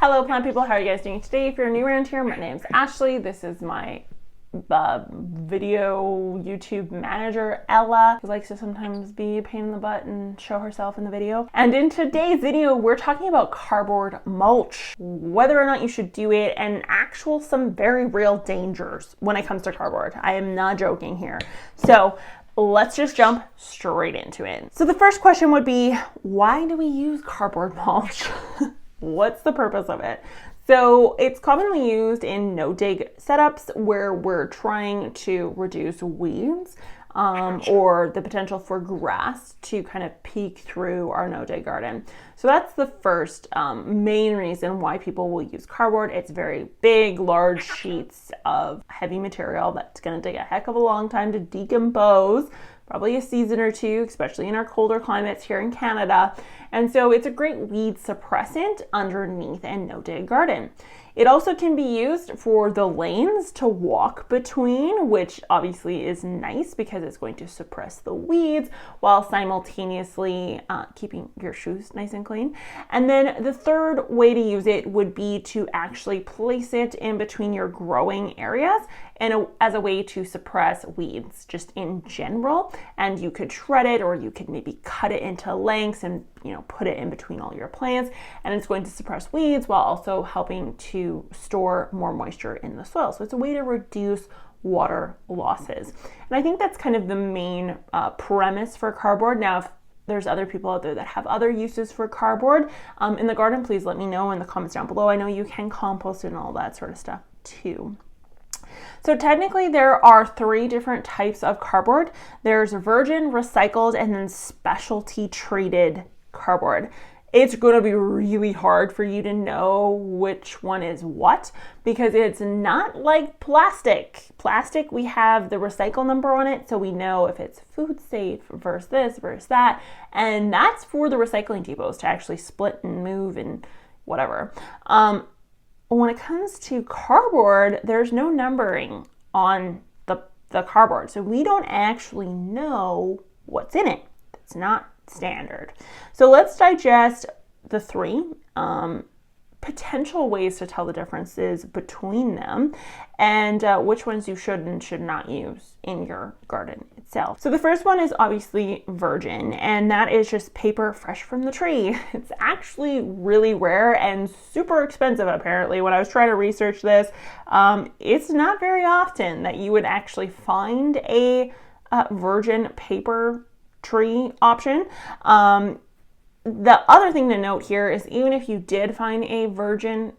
Hello plant people, how are you guys doing today? If you're new around here, my name's Ashley. This is my video YouTube manager, Ella, who likes to sometimes be a pain in the butt and show herself in the video. And in today's video, we're talking about cardboard mulch, whether or not you should do it, and some very real dangers when it comes to cardboard. I am not joking here. So let's just jump straight into it. So the first question would be, why do we use cardboard mulch? What's the purpose of it? So it's commonly used in no-dig setups where we're trying to reduce weeds or the potential for grass to kind of peek through our no-dig garden. So that's the first main reason why people will use cardboard. It's very big, large sheets of heavy material that's going to take a heck of a long time to decompose, probably a season or two, especially in our colder climates here in Canada. And so it's a great weed suppressant underneath a no-dig garden. It also can be used for the lanes to walk between, which obviously is nice because it's going to suppress the weeds while simultaneously keeping your shoes nice and clean. And then the third way to use it would be to actually place it in between your growing areas and as a way to suppress weeds just in general. And you could shred it, or you could maybe cut it into lengths and put it in between all your plants, and it's going to suppress weeds while also helping to store more moisture in the soil. So it's a way to reduce water losses. And I think that's kind of the main premise for cardboard. Now, if there's other people out there that have other uses for cardboard in the garden, please let me know in the comments down below. I know you can compost it and all that sort of stuff too. So technically there are three different types of cardboard. There's virgin, recycled, and then specialty treated cardboard. It's going to be really hard for you to know which one is what because it's not like plastic. Plastic, we have the recycle number on it, so we know if it's food safe versus this versus that, and that's for the recycling depots to actually split and move and whatever. When it comes to cardboard, there's no numbering on the cardboard, so we don't actually know what's in it. It's not standard. So let's digest the three potential ways to tell the differences between them and which ones you should and should not use in your garden itself. So the first one is obviously virgin, and that is just paper fresh from the tree. It's actually really rare and super expensive apparently. When I was trying to research this, it's not very often that you would actually find a virgin paper tree option. The other thing to note here is even if you did find a virgin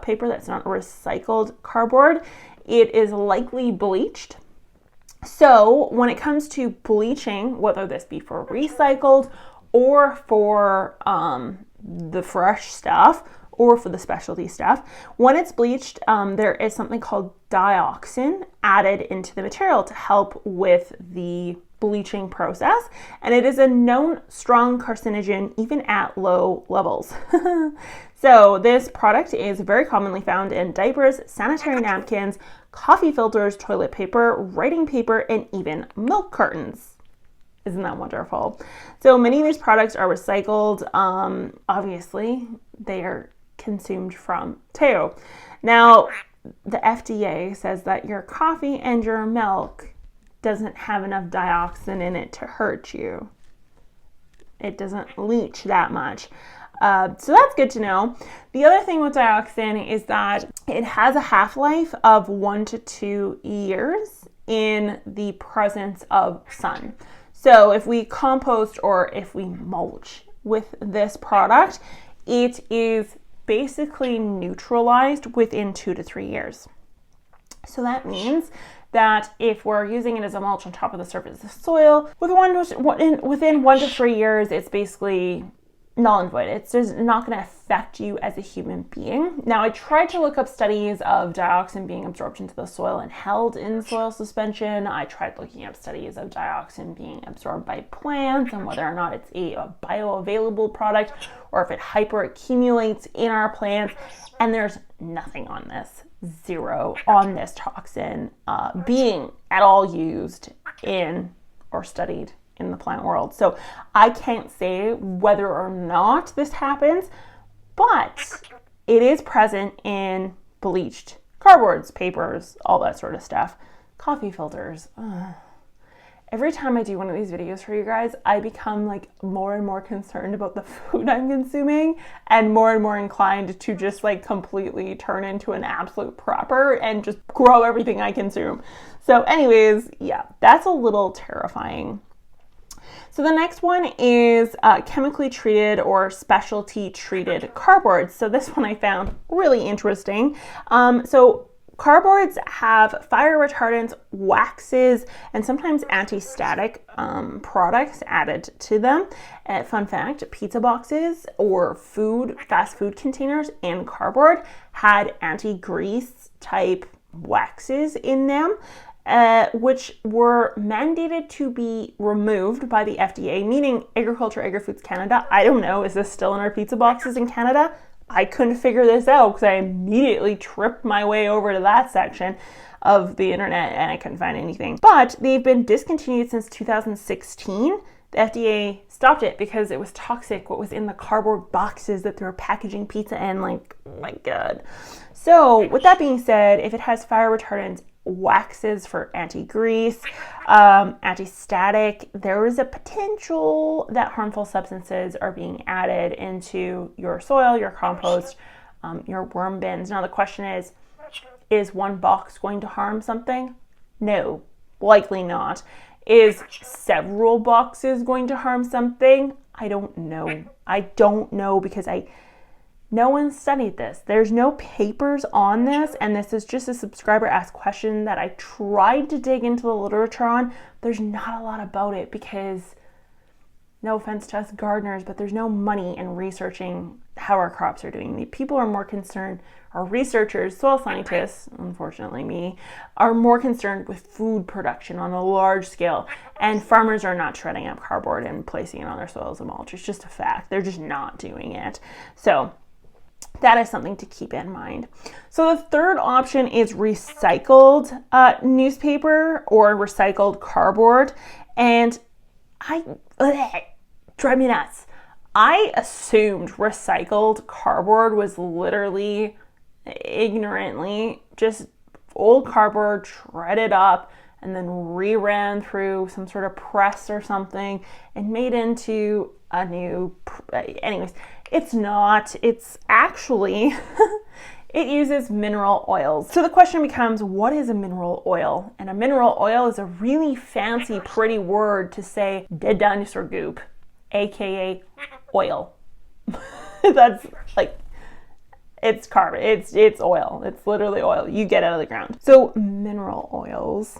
paper that's not recycled cardboard, it is likely bleached. So when it comes to bleaching, whether this be for recycled or for the fresh stuff or for the specialty stuff, when it's bleached, there is something called dioxane added into the material to help with the bleaching process, and it is a known strong carcinogen even at low levels. So this product is very commonly found in diapers, sanitary napkins, coffee filters, toilet paper, writing paper, and even milk cartons. Isn't that wonderful? So many of these products are recycled. Obviously, they are consumed from tomato. Now, the FDA says that your coffee and your milk doesn't have enough dioxane in it to hurt you. It doesn't leach that much. So that's good to know. The other thing with dioxane is that it has a half-life of 1 to 2 years in the presence of sun. So if we compost or if we mulch with this product, it is basically neutralized within 2 to 3 years. So that means that if we're using it as a mulch on top of the surface of the soil, within 1 to 3 years, it's basically null and void. It's just not going to affect you as a human being. Now, I tried to look up studies of dioxane being absorbed into the soil and held in soil suspension. I tried looking up studies of dioxane being absorbed by plants and whether or not it's a bioavailable product or if it hyperaccumulates in our plants. And there's nothing on this. Zero on this toxin being at all used in or studied in the plant world. So I can't say whether or not this happens, but it is present in bleached cardboards, papers, all that sort of stuff. Coffee filters. Ugh. Every time I do one of these videos for you guys, I become like more and more concerned about the food I'm consuming and more inclined to just like completely turn into an absolute prepper and just grow everything I consume. So anyways, yeah, that's a little terrifying. So the next one is chemically treated or specialty treated cardboard. So this one I found really interesting. So cardboards have fire retardants, waxes, and sometimes anti-static products added to them. Fun fact, pizza boxes or fast food containers and cardboard had anti-grease type waxes in them, which were mandated to be removed by the FDA, meaning Agriculture, Agri-Foods Canada. I don't know, is this still in our pizza boxes in Canada? I couldn't figure this out because I immediately tripped my way over to that section of the internet and I couldn't find anything. But they've been discontinued since 2016. The FDA stopped it because it was toxic what was in the cardboard boxes that they were packaging pizza in. Like, oh my God. So with that being said, if it has fire retardants, waxes for anti-grease, anti-static, there is a potential that harmful substances are being added into your soil, your compost, your worm bins. Now the question is one box going to harm something? No, likely not. Is several boxes going to harm something? I don't know because no one studied this. There's no papers on this, and this is just a subscriber asked question that I tried to dig into the literature on. There's not a lot about it because, no offense to us gardeners, but there's no money in researching how our crops are doing. The people are more concerned, our researchers, soil scientists, unfortunately me, are more concerned with food production on a large scale, and farmers are not shredding up cardboard and placing it on their soils as mulch. It's just a fact. They're just not doing it. So that is something to keep in mind. So the third option is recycled newspaper or recycled cardboard. And drive me nuts. I assumed recycled cardboard was literally ignorantly just old cardboard shredded up and then reran through some sort of press or something and made into a new, anyways, it's not. It's actually, it uses mineral oils. So the question becomes, what is a mineral oil? And a mineral oil is a really fancy, pretty word to say dead dinosaur goop, aka oil. That's like, it's carbon, it's oil. It's literally oil you get out of the ground. So mineral oils,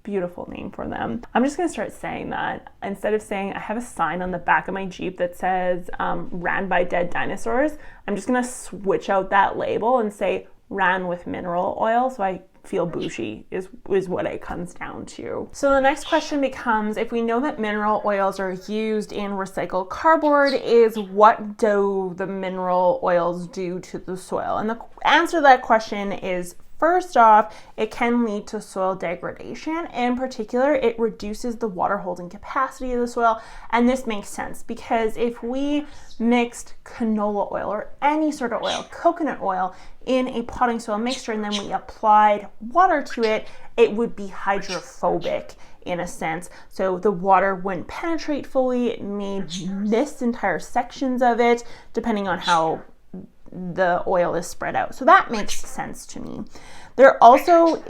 beautiful name for them. I'm just gonna start saying that. Instead of saying I have a sign on the back of my Jeep that says ran by dead dinosaurs, I'm just gonna switch out that label and say ran with mineral oil, so I feel bougie is what it comes down to. So the next question becomes, if we know that mineral oils are used in recycled cardboard, is what do the mineral oils do to the soil? And the answer to that question is, first off, it can lead to soil degradation. In particular, it reduces the water holding capacity of the soil. And this makes sense because if we mixed canola oil or any sort of oil, coconut oil, in a potting soil mixture and then we applied water to it, it would be hydrophobic in a sense. So the water wouldn't penetrate fully. It may miss entire sections of it, depending on how the oil is spread out. So that makes sense to me. There obviously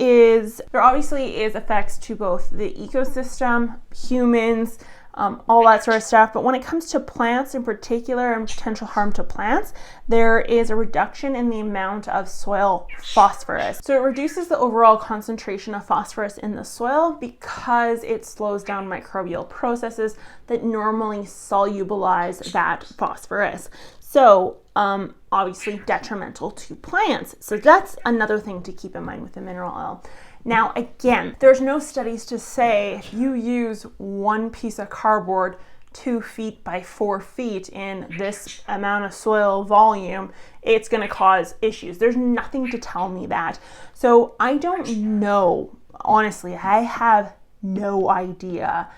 is effects to both the ecosystem, humans, all that sort of stuff. But when it comes to plants in particular and potential harm to plants, there is a reduction in the amount of soil phosphorus. So it reduces the overall concentration of phosphorus in the soil because it slows down microbial processes that normally solubilize that phosphorus. So obviously detrimental to plants. So that's another thing to keep in mind with the mineral oil. Now, again, there's no studies to say if you use one piece of cardboard 2 feet by 4 feet in this amount of soil volume, it's going to cause issues. There's nothing to tell me that. So I don't know. Honestly, I have no idea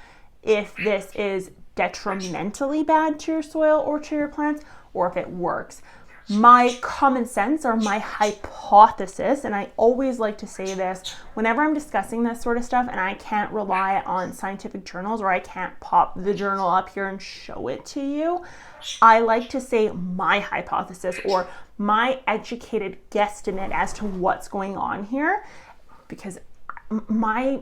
if this is detrimentally bad to your soil or to your plants, or if it works. My common sense or my hypothesis, and I always like to say this whenever I'm discussing this sort of stuff and I can't rely on scientific journals or I can't pop the journal up here and show it to you, I like to say my hypothesis or my educated guesstimate as to what's going on here, because my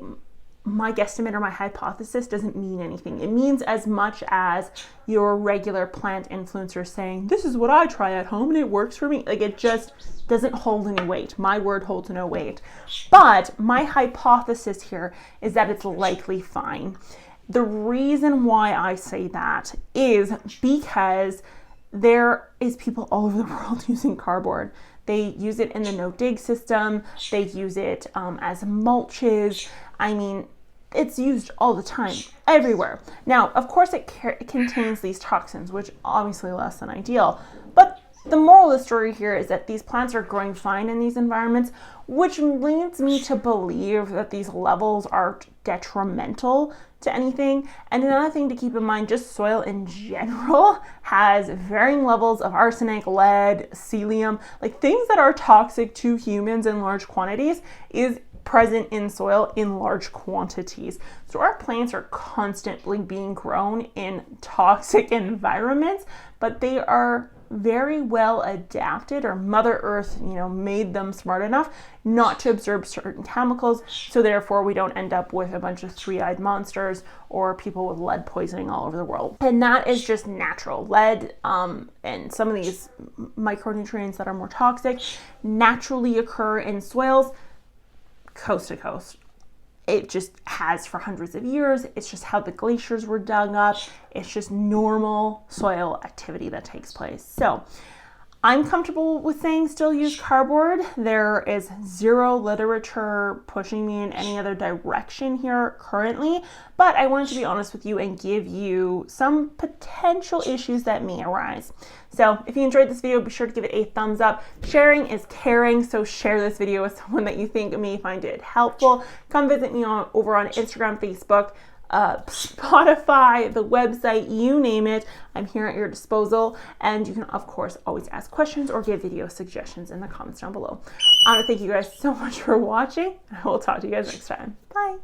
guesstimate or my hypothesis doesn't mean anything. It means as much as your regular plant influencer saying, this is what I try at home and it works for me. Like, it just doesn't hold any weight. My word holds no weight. But my hypothesis here is that it's likely fine. The reason why I say that is because there is people all over the world using cardboard. They use it in the no-dig system. They use it as mulches. I mean, it's used all the time, everywhere. Now, of course, it contains these toxins, which obviously less than ideal. But the moral of the story here is that these plants are growing fine in these environments, which leads me to believe that these levels aren't detrimental to anything. And another thing to keep in mind, just soil in general has varying levels of arsenic, lead, cesium, like things that are toxic to humans in large quantities is present in soil in large quantities. So our plants are constantly being grown in toxic environments, but they are very well adapted, or Mother Earth, made them smart enough not to absorb certain chemicals. So therefore we don't end up with a bunch of three-eyed monsters or people with lead poisoning all over the world. And that is just natural. Lead and some of these micronutrients that are more toxic naturally occur in soils coast to coast. It just has for hundreds of years. It's just how the glaciers were dug up. It's just normal soil activity that takes place. So I'm comfortable with saying still use cardboard. There is zero literature pushing me in any other direction here currently, but I wanted to be honest with you and give you some potential issues that may arise. So if you enjoyed this video, be sure to give it a thumbs up. Sharing is caring, so share this video with someone that you think may find it helpful. Come visit me over on Instagram, Facebook, Spotify, the website, you name it. I'm here at your disposal, and you can of course always ask questions or give video suggestions in the comments down below. I want to thank you guys so much for watching, and I will talk to you guys next time. Bye.